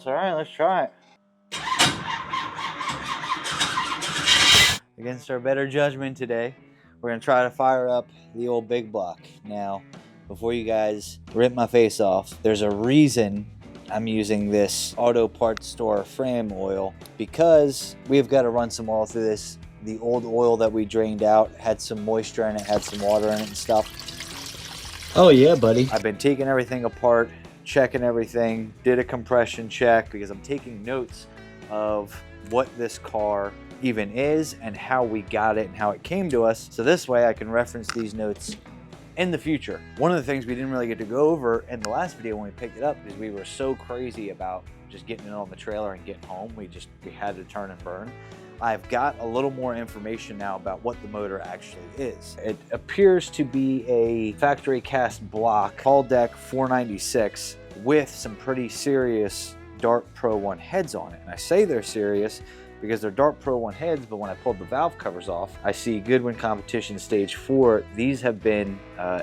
All right, let's try it. Against our better judgment today, we're gonna try to fire up the old big block. Now, before you guys rip my face off, there's a reason I'm using this auto parts store frame oil, because we've got to run some oil through this. The old oil that we drained out had some moisture in it, had some water in it and stuff. Oh yeah, buddy. I've been taking everything apart, checking everything, did a compression check because I'm taking notes of what this car even is and how we got it and how it came to us. So this way I can reference these notes in the future. One of the things we didn't really get to go over in the last video when we picked it up is we were so crazy about just getting it on the trailer and getting home. We had to turn and burn. I've got a little more information now about what the motor actually is. It appears to be a factory cast block, Hull Deck 496 with some pretty serious Dart Pro 1 heads on it. And I say they're serious because they're Dart Pro 1 heads, but when I pulled the valve covers off, I see Goodwin Competition Stage 4. These have been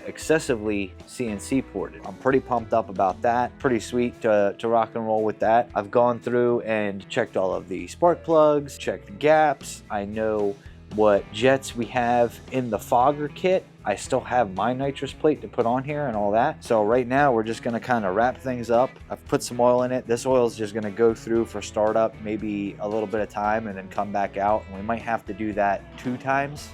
excessively CNC ported. I'm pretty pumped up about that. Pretty sweet to rock and roll with that. I've gone through and checked all of the spark plugs, checked the gaps. I know what jets we have in the fogger kit. I still have my nitrous plate to put on here and all that. So right now we're just gonna kind of wrap things up. I've put some oil in it. This oil is just gonna go through for startup, maybe a little bit of time, and then come back out. And we might have to do that 2 times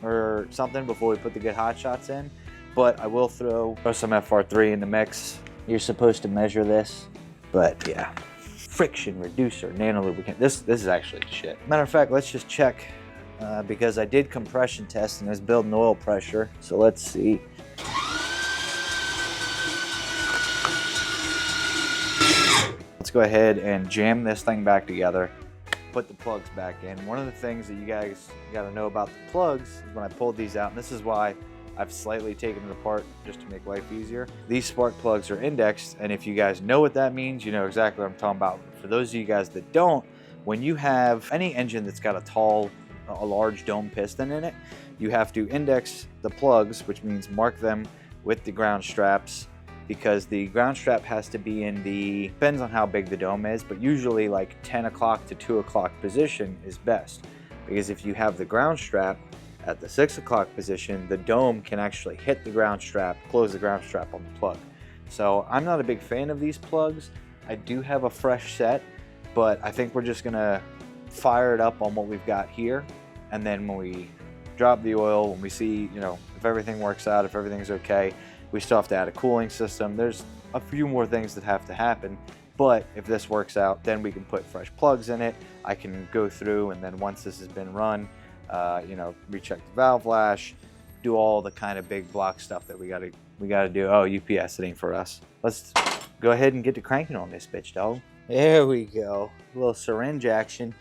or something before we put the good hot shots in. But I will throw some FR3 in the mix. You're supposed to measure this, but yeah. Friction reducer, nano lubricant. This is actually shit. Matter of fact, let's just check. Because I did compression test and it's building oil pressure. So let's see. Let's go ahead and jam this thing back together, put the plugs back in. One of the things that you guys got to know about the plugs is when I pulled these out, and this is why I've slightly taken it apart just to make life easier. These spark plugs are indexed, and if you guys know what that means, you know exactly what I'm talking about. For those of you guys that don't, when you have any engine that's got a large dome piston in it, you have to index the plugs, which means mark them with the ground straps, because the ground strap has to be in the, depends on how big the dome is, but usually like 10 o'clock to 2 o'clock position is best, because if you have the ground strap at the 6 o'clock position, the dome can actually hit the ground strap, close the ground strap on the plug. So I'm not a big fan of these plugs. I do have a fresh set, but I think we're just gonna fire it up on what we've got here, and then when we drop the oil, when we see, you know, if everything works out, if everything's okay, we still have to add a cooling system. There's a few more things that have to happen, but if this works out, then we can put fresh plugs in it. I can go through, and then once this has been run, you know, recheck the valve lash, do all the kind of big block stuff that we gotta do. Oh, UPS, it ain't for us. Let's go ahead and get to cranking on this bitch, dog. There we go. A little syringe action.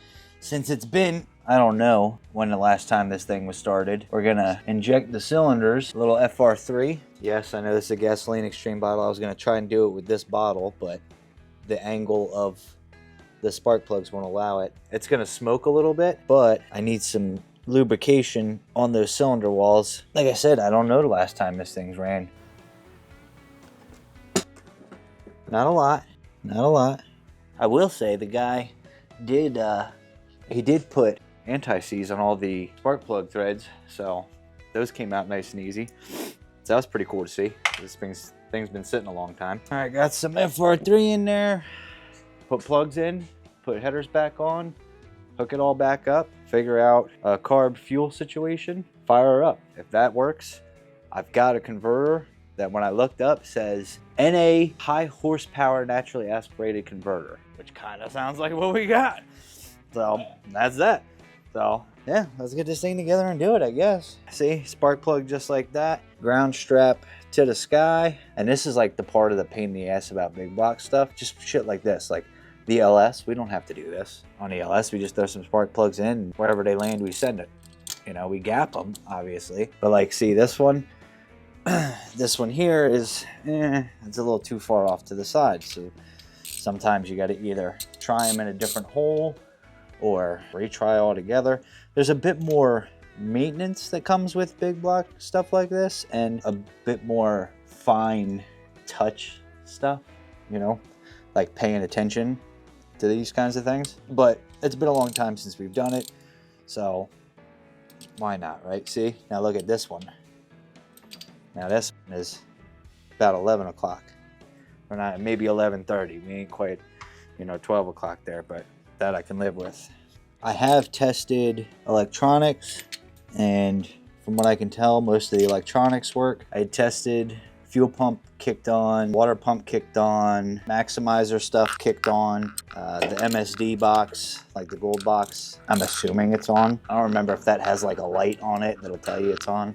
Since it's been, I don't know when the last time this thing was started, we're gonna inject the cylinders, a little FR3. Yes, I know this is a gasoline extreme bottle. I was gonna try and do it with this bottle, but the angle of the spark plugs won't allow it. It's gonna smoke a little bit, but I need some lubrication on those cylinder walls. Like I said, I don't know the last time this thing's ran. Not a lot, not a lot. I will say the guy did, he did put anti-seize on all the spark plug threads, so those came out nice and easy. So that was pretty cool to see. This thing's been sitting a long time. All right, got some FR3 in there. Put plugs in, put headers back on, hook it all back up, figure out a carb fuel situation, fire her up. If that works, I've got a converter that when I looked up says NA high horsepower naturally aspirated converter, which kind of sounds like what we got. So that's that. So yeah, let's get this thing together and do it, I guess. See, spark plug just like that, ground strap to the sky. And this is like the part of the pain in the ass about big block stuff. Just shit like this, like the LS, we don't have to do this. On the LS, we just throw some spark plugs in, and wherever they land, we send it. You know, we gap them, obviously. But like, see this one? This one here is, it's a little too far off to the side. So sometimes you got to either try them in a different hole or retry all together. There's a bit more maintenance that comes with big block stuff like this, and a bit more fine touch stuff, you know, like paying attention to these kinds of things, but it's been a long time since we've done it, so why not, right? See, now look at this one. Now this one is about 11 o'clock, or not, maybe 11:30. We ain't quite, 12 o'clock there, but that I can live with. I have tested electronics, and from what I can tell, most of the electronics work. I tested fuel pump kicked on, water pump kicked on, maximizer stuff kicked on, the MSD box, like the gold box, I'm assuming it's on. I don't remember if that has like a light on it that'll tell you it's on.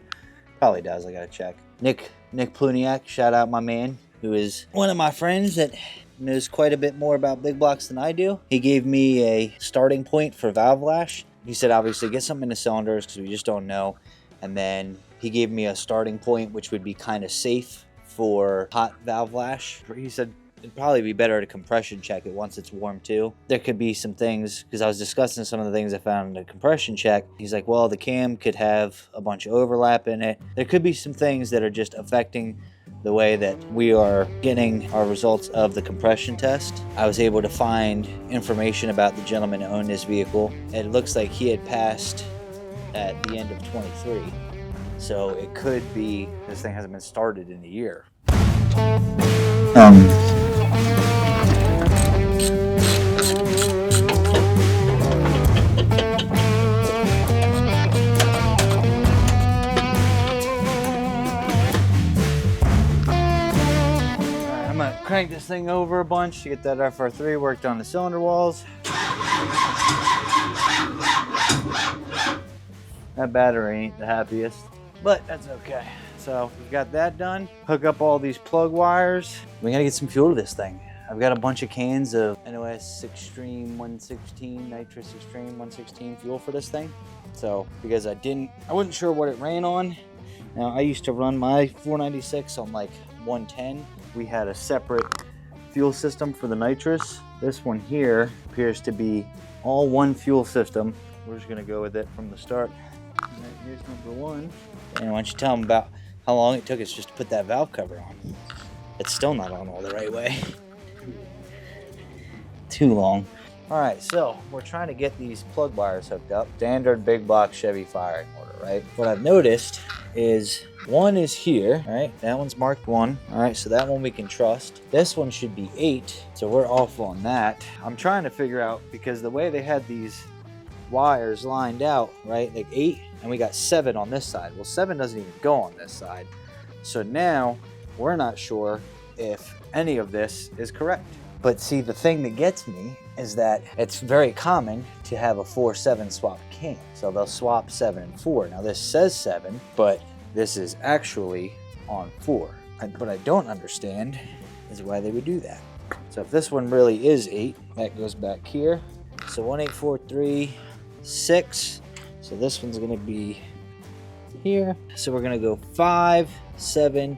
Probably does, I gotta check. Nick Pluniak, shout out my man, who is one of my friends that knows quite a bit more about big blocks than I do. He gave me a starting point for valve lash. He said obviously get something in the cylinders because we just don't know. And then he gave me a starting point which would be kind of safe for hot valve lash. He said it'd probably be better to compression check it once it's warm too. There could be some things, because I was discussing some of the things I found in the compression check. He's like, well, the cam could have a bunch of overlap in it. There could be some things that are just affecting the way that we are getting our results of the compression test. I was able to find information about the gentleman who owned this vehicle. It looks like he had passed at the end of 23. So it could be this thing hasn't been started in a year. I'm gonna crank this thing over a bunch to get that FR3 worked on the cylinder walls. That battery ain't the happiest, but that's okay. So we've got that done. Hook up all these plug wires. We gotta get some fuel to this thing. I've got a bunch of cans of NOS Extreme 116, Nitrous Extreme 116 fuel for this thing. So because I wasn't sure what it ran on. Now I used to run my 496 on like 110. We had a separate fuel system for the nitrous. This one here appears to be all one fuel system. We're just gonna go with it from the start. All right, here's number one. And why don't you tell them about how long it took us just to put that valve cover on? It's still not on all the right way. Too long. All right, so we're trying to get these plug wires hooked up. Standard big block Chevy firing order, right? What I've noticed is one is here, all right? That one's marked 1. All right, so that one we can trust. This one should be 8, so we're off on that. I'm trying to figure out, because the way they had these wires lined out, right? Like 8, and we got 7 on this side. Well, 7 doesn't even go on this side. So now we're not sure if any of this is correct. But see, the thing that gets me is that it's very common to have a 4-7 swap cam. So they'll swap 7 and 4. Now this says 7, but this is actually on 4. What I don't understand is why they would do that. So if this one really is 8, that goes back here. So 1, 8, 4, 3, 6. So this one's gonna be here. So we're gonna go 5, 7,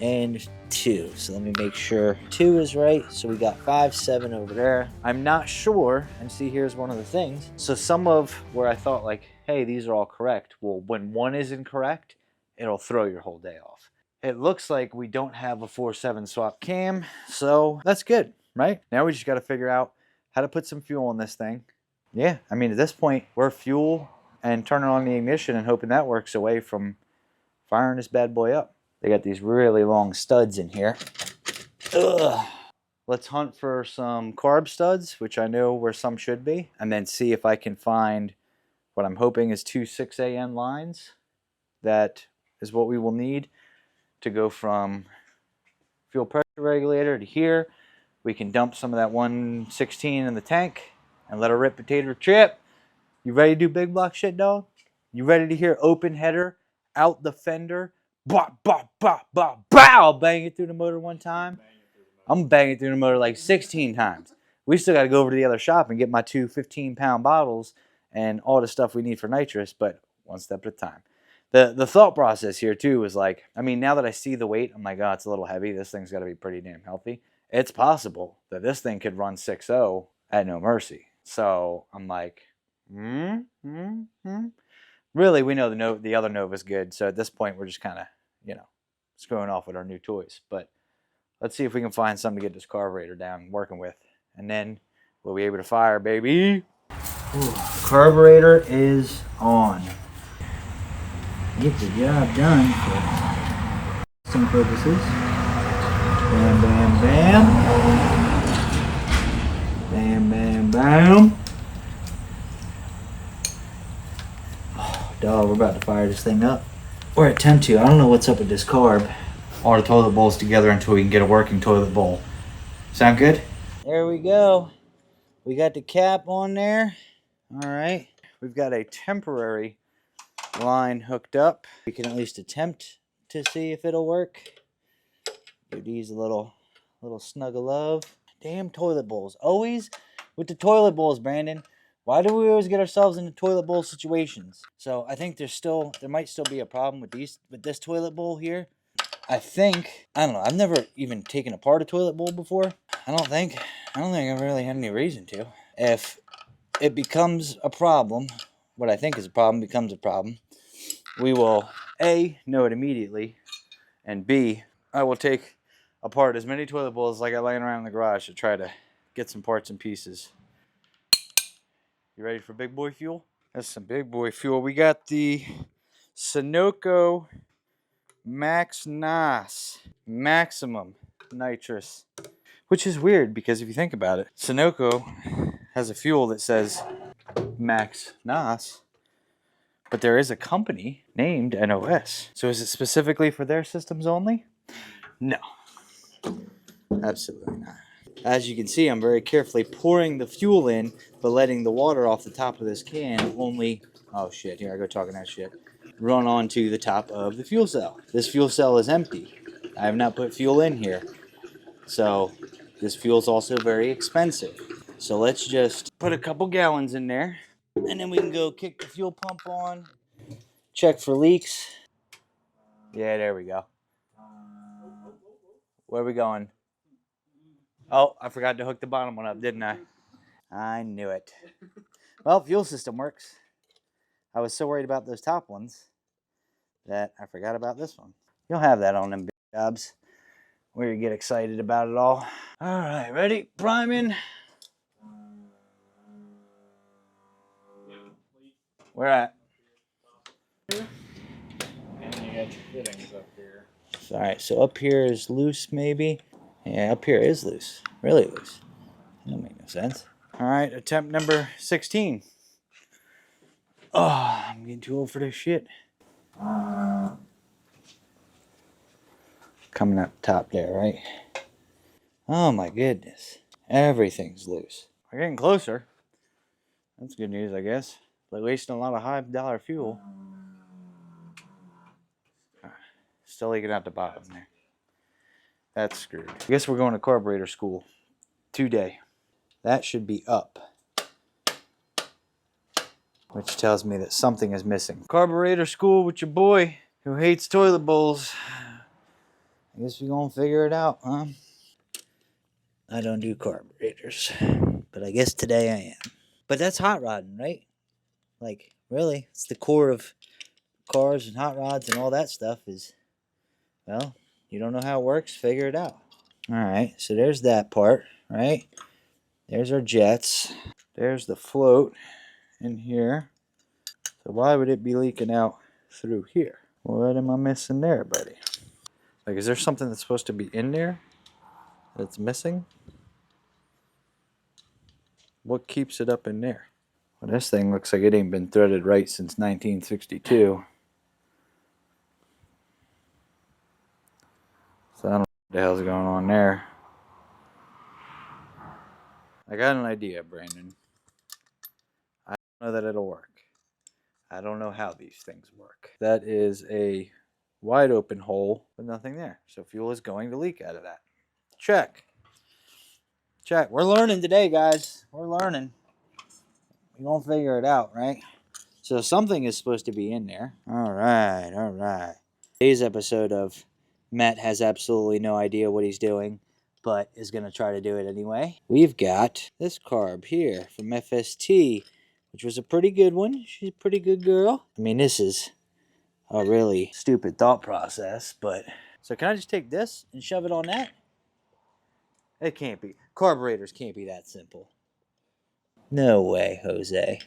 and 2. So let me make sure 2 is right. So we got 5, 7 over there. I'm not sure, and see, here's one of the things. So some of where I thought like, hey, these are all correct. Well, when one is incorrect, it'll throw your whole day off. It looks like we don't have a 4-7 swap cam, so that's good, right? Now we just gotta figure out how to put some fuel in this thing. Yeah, I mean, at this point, we're fuel and turning on the ignition and hoping that works away from firing this bad boy up. They got these really long studs in here. Ugh. Let's hunt for some carb studs, which I know where some should be, and then see if I can find what I'm hoping is 2 6AN lines. That is what we will need to go from fuel pressure regulator to here. We can dump some of that 116 in the tank and let her rip potato chip. You ready to do big block shit, dog? You ready to hear open header, out the fender, bop, bop, bop, bop, bow, bang it through the motor one time? I'm banging through the motor like 16 times. We still got to go over to the other shop and get my 2 15-pound bottles and all the stuff we need for nitrous, but one step at a time. The thought process here too was like, I mean, now that I see the weight, I'm like, oh, it's a little heavy. This thing's got to be pretty damn healthy. It's possible that this thing could run 6.0 at no mercy. So I'm like, Really, we know the other Nova's good. So at this point, we're just kind of, screwing off with our new toys. But let's see if we can find something to get this carburetor down working with. And then we'll be able to fire, baby. Ooh, carburetor is on. Get the job done for some purposes. Bam, bam, bam. Bam, bam, bam. Oh, dog, we're about to fire this thing up. Or attempt to. I don't know what's up with this carb. All the toilet bowls together until we can get a working toilet bowl. Sound good? There we go. We got the cap on there. All right. We've got a temporary line hooked up. We can at least attempt to see if it'll work. Give these a little snug of love. Damn toilet bowls. Always with the toilet bowls, Brandon. Why do we always get ourselves into toilet bowl situations? So I think there might still be a problem with this toilet bowl here. I don't know. I've never even taken apart a toilet bowl before. I don't think I've really had any reason to. If it becomes a problem, what I think is a problem becomes a problem, we will A, know it immediately, and B, I will take apart as many toilet bowls like I laying around in the garage to try to get some parts and pieces. You ready for big boy fuel? That's some big boy fuel. We got the Sunoco Max NOS, maximum nitrous, which is weird because if you think about it, Sunoco has a fuel that says Max NOS, but there is a company named NOS. So is it specifically for their systems only? No, absolutely not. As you can see, I'm very carefully pouring the fuel in, but letting the water off the top of this can only, oh shit, here I go talking that shit, run onto the top of the fuel cell. This fuel cell is empty. I have not put fuel in here. So this fuel is also very expensive. So let's just put a couple gallons in there, and then we can go kick the fuel pump on, check for leaks. Yeah, there we go. Where are we going? Oh, I forgot to hook the bottom one up, didn't I? I knew it. Well, fuel system works. I was so worried about those top ones that I forgot about this one. You'll have that on them big jobs where you get excited about it all. All right, ready? Priming. Where at? And you got your fittings up here. All right, so up here is loose maybe. Yeah, up here is loose. Really loose. That don't make no sense. All right, attempt number 16. Oh, I'm getting too old for this shit. Coming up top there, right? Oh my goodness. Everything's loose. We're getting closer. That's good news, I guess. But wasting a lot of high dollar fuel. Still leaking out the bottom there. That's screwed. I guess we're going to carburetor school today. That should be up, which tells me that something is missing. Carburetor school with your boy who hates toilet bowls. I guess we're gonna figure it out, huh? I don't do carburetors, but I guess today I am. But that's hot rodding, right? Like, really, it's the core of cars and hot rods and all that stuff is, well, you don't know how it works, figure it out. All right, so there's that part, right? There's our jets. There's the float in here. So why would it be leaking out through here? What am I missing there, buddy? Like, is there something that's supposed to be in there that's missing? What keeps it up in there? Well, this thing looks like it ain't been threaded right since 1962. So I don't know what the hell's going on there. I got an idea, Brandon. I don't know that it'll work. I don't know how these things work. That is a wide open hole with nothing there. So fuel is going to leak out of that. Check. Check. We're learning today, guys. We're learning. We're going to figure it out, right? So something is supposed to be in there. All right, all right. Today's episode of Matt has absolutely no idea what he's doing, but is going to try to do it anyway. We've got this carb here from FST, which was a pretty good one. She's a pretty good girl. I mean, this is a really stupid thought process, but... So can I just take this and shove it on that? It can't be. Carburetors can't be that simple. No way, Jose.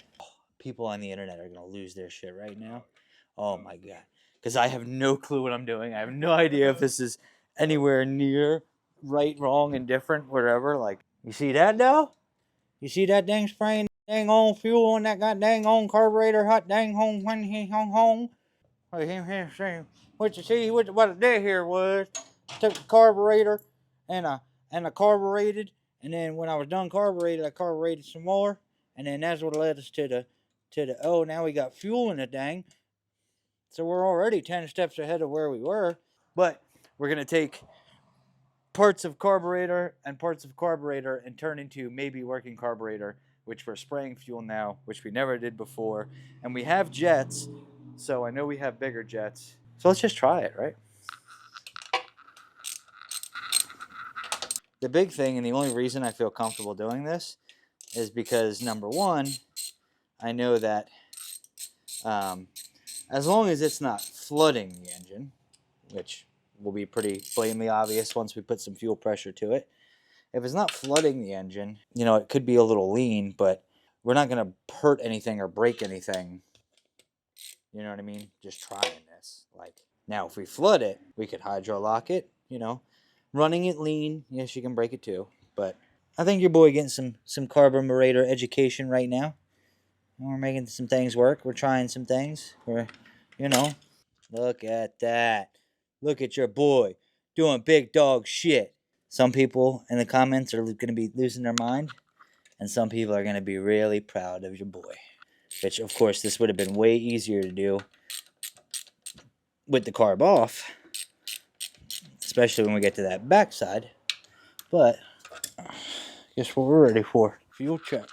People on the internet are gonna lose their shit right now. Oh my god. Because I have no clue what I'm doing. I have no idea if this is anywhere near right, wrong, indifferent, whatever. Like, you see that though? You see that dang spraying dang on fuel on that god dang on carburetor, hot dang home when he home. What you see? What I did here was took the carburetor and I carbureted, and then when I was done carbureted, I carbureted some more, and then that's what led us to the oh, now we got fuel in the dang. So we're already 10 steps ahead of where we were, but we're gonna take parts of carburetor and parts of carburetor and turn into maybe working carburetor, which we're spraying fuel now, which we never did before. And we have jets, so I know we have bigger jets. So let's just try it, right? The big thing, and the only reason I feel comfortable doing this, is because number one, I know that as long as it's not flooding the engine, which will be pretty blatantly obvious once we put some fuel pressure to it. If it's not flooding the engine, you know, it could be a little lean, but we're not going to hurt anything or break anything. You know what I mean? Just trying this. Like, now if we flood it, we could hydro lock it, you know. Running it lean, yes, you can break it too. But I think your boy getting some carburetor education right now. We're making some things work. We're trying some things. We're, you know, look at that. Look at your boy doing big dog shit. Some people in the comments are going to be losing their mind, and some people are going to be really proud of your boy. Which, of course, this would have been way easier to do with the carb off, especially when we get to that backside. But guess what we're ready for? Fuel check.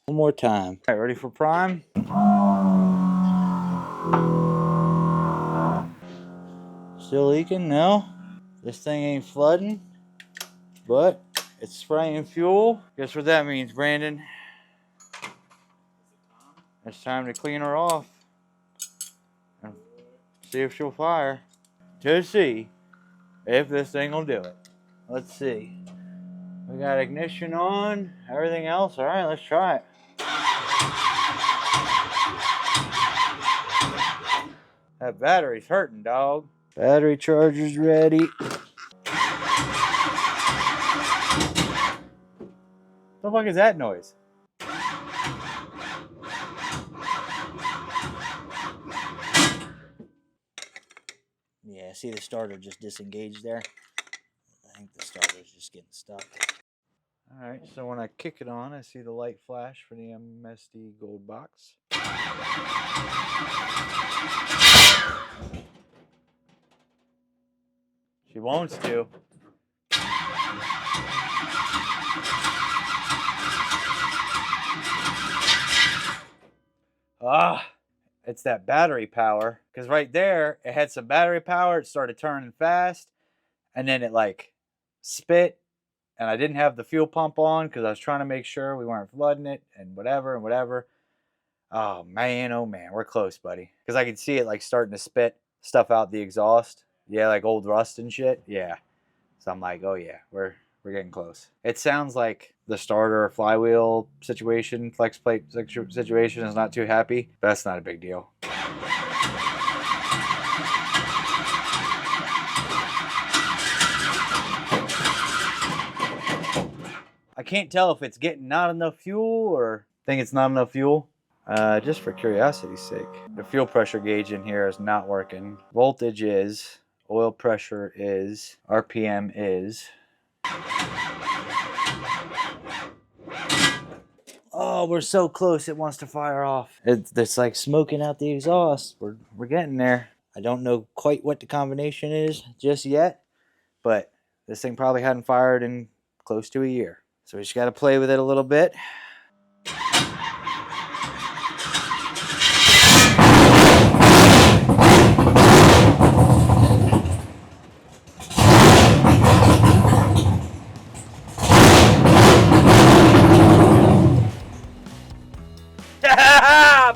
One more time. All right, ready for prime? Still leaking? No. This thing ain't flooding, but it's spraying fuel. Guess what that means, Brandon? It's time to clean her off and see if she'll fire. To see if this thing will do it. Let's see. We got ignition on, everything else. All right, let's try it. That battery's hurting, dog. Battery charger's ready. What the fuck is that noise? Yeah, see the starter just disengaged there? I think the starter's just getting stuck. Alright, so when I kick it on, I see the light flash for the MSD gold box. She wants to. Ah, it's that battery power. Because right there, it had some battery power. It started turning fast. And then it like spit. And I didn't have the fuel pump on because I was trying to make sure we weren't flooding it and whatever and whatever. Oh man, we're close, buddy. Because I could see it like starting to spit stuff out the exhaust. Yeah, like old rust and shit. Yeah. So I'm like, oh yeah, we're getting close. It sounds like the starter flywheel situation, flex plate situation is not too happy. But that's not a big deal. I can't tell if it's getting not enough fuel or think it's not enough fuel. Just for curiosity's sake. The fuel pressure gauge in here is not working. Voltage is, oil pressure is, RPM is. Oh, we're so close it wants to fire off. It's like smoking out the exhaust. We're getting there. I don't know quite what the combination is just yet, but this thing probably hadn't fired in close to a year. So we just got to play with it a little bit.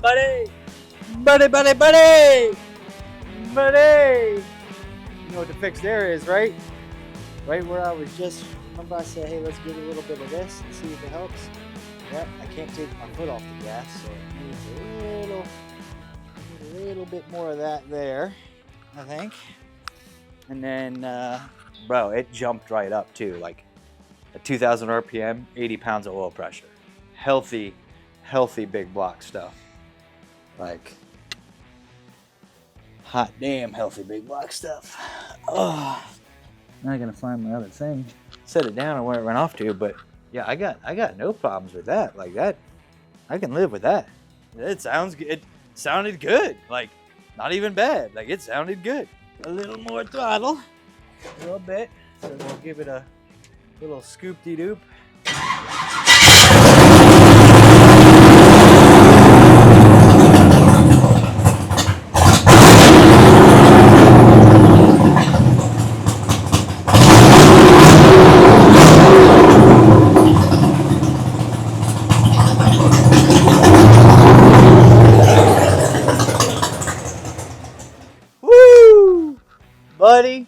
Buddy! Buddy, buddy, buddy! Buddy! You know what the fix there is, right? Right where I was just, remember I said, hey, let's get a little bit of this and see if it helps. Yep, I can't take my foot off the gas, so it needs a little bit more of that there, I think. And then, bro, it jumped right up too, like at 2,000 RPM, 80 pounds of oil pressure. Healthy big block stuff. Like, hot damn healthy big block stuff. Oh, now I'm gonna find my other thing. Set it down and where it went off to, but yeah, I got no problems with that. Like that, I can live with that. It sounded good. Like, not even bad. Like, it sounded good. A little more throttle, a little bit. So we'll give it a little scoop-de-doop. Buddy,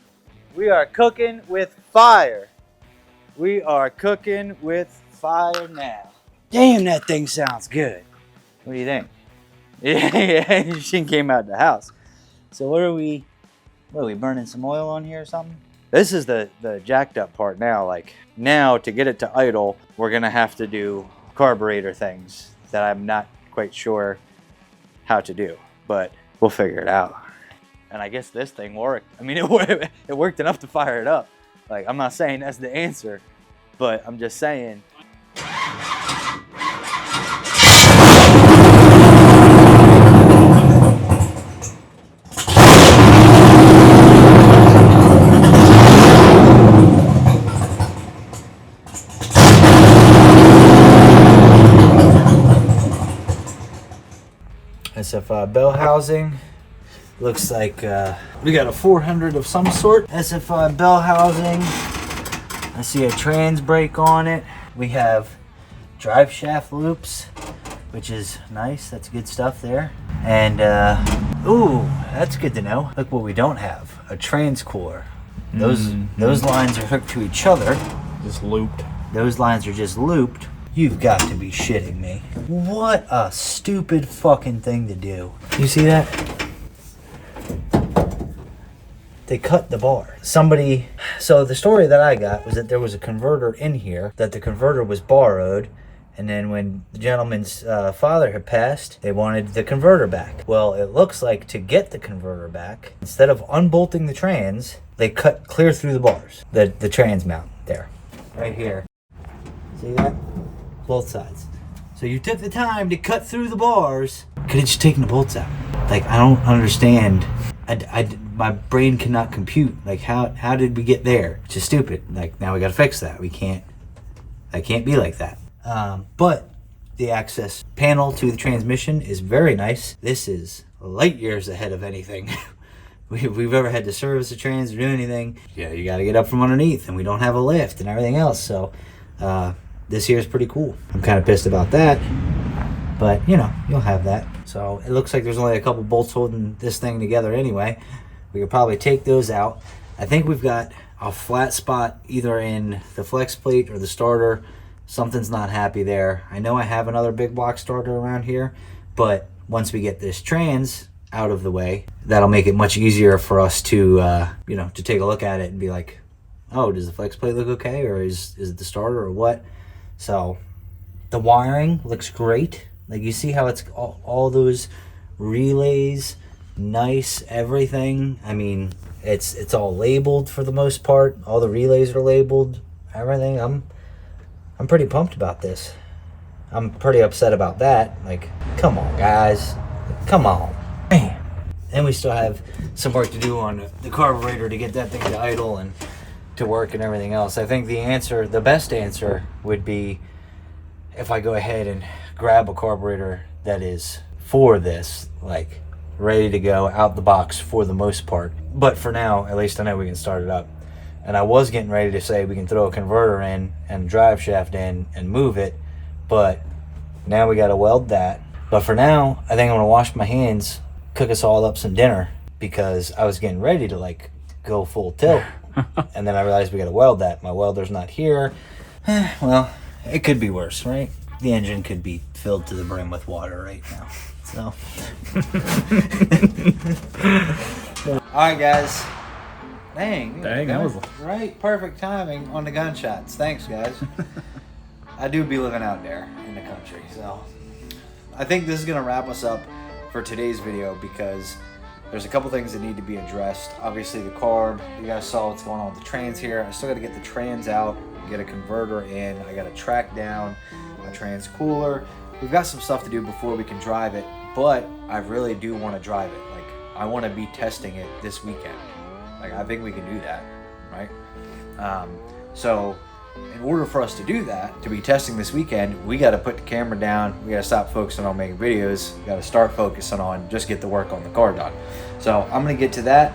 we are cooking with fire. We are cooking with fire now. Damn, that thing sounds good. What do you think? Yeah, she came out of the house. So what are we burning some oil on here or something? This is the jacked up part now. Like, now to get it to idle, we're gonna have to do carburetor things that I'm not quite sure how to do, but we'll figure it out. And I guess this thing worked. I mean, it worked enough to fire it up. Like, I'm not saying that's the answer, but I'm just saying. SFI bell housing. Looks like we got a 400 of some sort. SFI bell housing. I see a trans brake on it. We have drive shaft loops, which is nice. That's good stuff there. And ooh, that's good to know. Look what we don't have: a trans cooler. Those lines are hooked to each other. Just looped. Those lines are just looped. You've got to be shitting me. What a stupid fucking thing to do. You see that? They cut the bar. So the story that I got was that there was a converter in here, that the converter was borrowed, and then when the gentleman's father had passed, they wanted the converter back. Well, it looks like to get the converter back, instead of unbolting the trans, they cut clear through the bars. The trans mount there, right here. See that? Both sides. So you took the time to cut through the bars. Could have just taken the bolts out. Like, I don't understand. My brain cannot compute. Like, how did we get there? It's just stupid. Like, now we gotta fix that. That can't be like that. But the access panel to the transmission is very nice. This is light years ahead of anything we've ever had to service a trans or do anything. Yeah, you gotta get up from underneath, and we don't have a lift and everything else. So this here is pretty cool. I'm kind of pissed about that, but you know, you'll have that. So it looks like there's only a couple bolts holding this thing together anyway. We could probably take those out. I think we've got a flat spot either in the flex plate or the starter. Something's not happy there. I know I have another big block starter around here, but once we get this trans out of the way, that'll make it much easier for us to, you know, to take a look at it and be like, oh, does the flex plate look okay, or is it the starter or what? So the wiring looks great. Like, you see how it's all those relays, nice, everything. I mean, it's all labeled for the most part. All the relays are labeled, everything. I'm pretty pumped about this. I'm pretty upset about that. Like, come on, guys. Come on. Man. And we still have some work to do on the carburetor to get that thing to idle and to work and everything else. I think the best answer would be if I go ahead and grab a carburetor that is for this, like ready to go out the box for the most part. But for now, at least I know we can start it up. And I was getting ready to say we can throw a converter in and drive shaft in and move it, but now we got to weld that. But for now, I think I'm gonna wash my hands, cook us all up some dinner, because I was getting ready to like go full tilt. And then I realized we got to weld that. My welder's not here. Well, it could be worse, right? The engine could be filled to the brim with water right now. So. Alright guys. Dang, that was right. Perfect timing on the gunshots. Thanks guys. I do be living out there in the country, so I think this is gonna wrap us up for today's video because there's a couple things that need to be addressed. Obviously the carb, you guys saw what's going on with the trans here. I still gotta get the trans out, get a converter in. I gotta track down a trans cooler. We've got some stuff to do before we can drive it, but I really do want to drive it. Like, I want to be testing it this weekend. Like, I think we can do that, right? So in order for us to do that, to be testing this weekend, we got to put the camera down. We got to stop focusing on making videos. We got to start focusing on just get the work on the car done. So I'm going to get to that.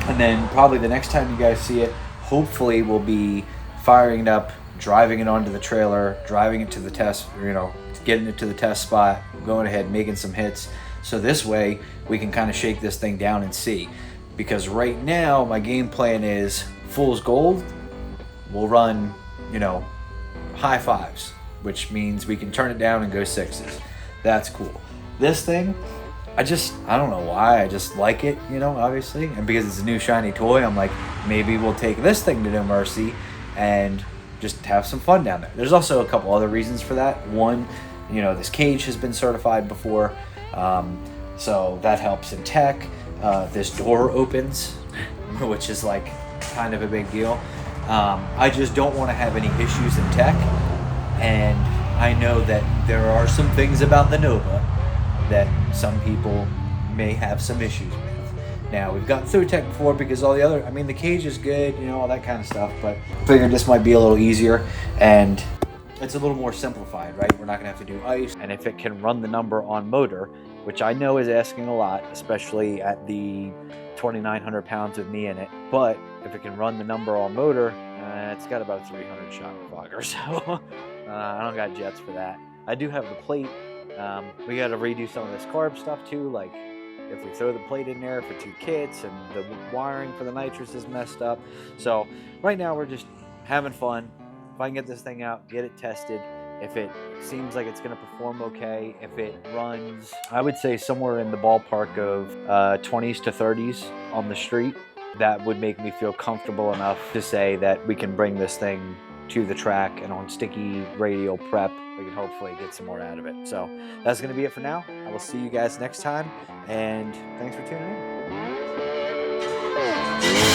And then probably the next time you guys see it, hopefully we'll be firing it up, driving it onto the trailer, driving it to the test, getting it to the test spot, going ahead, making some hits. So this way we can kind of shake this thing down and see. Because right now my game plan is fool's gold. We'll run, high fives, which means we can turn it down and go sixes. That's cool. This thing, I don't know why, I just like it, obviously. And because it's a new shiny toy, I'm like, maybe we'll take this thing to No Mercy and just have some fun down there. There's also a couple other reasons for that. One, this cage has been certified before, so that helps in tech. This door opens, which is like kind of a big deal. I just don't want to have any issues in tech, and I know that there are some things about the Nova that some people may have some issues with. Now, we've gotten through tech before because all the other, the cage is good, all that kind of stuff, but I figured this might be a little easier, and it's a little more simplified, right? We're not gonna have to do ice. And if it can run the number on motor, which I know is asking a lot, especially at the 2,900 pounds with me in it, but if it can run the number on motor, it's got about 300 shock fogger, so I don't got jets for that. I do have the plate. We got to redo some of this carb stuff too, like if we throw the plate in there for 2 kits and the wiring for the nitrous is messed up. So right now we're just having fun. If I can get this thing out, get it tested, if it seems like it's going to perform okay, if it runs, I would say somewhere in the ballpark of 20s to 30s on the street, that would make me feel comfortable enough to say that we can bring this thing to the track, and on sticky radial prep, we can hopefully get some more out of it. So that's going to be it for now. I will see you guys next time, and thanks for tuning in.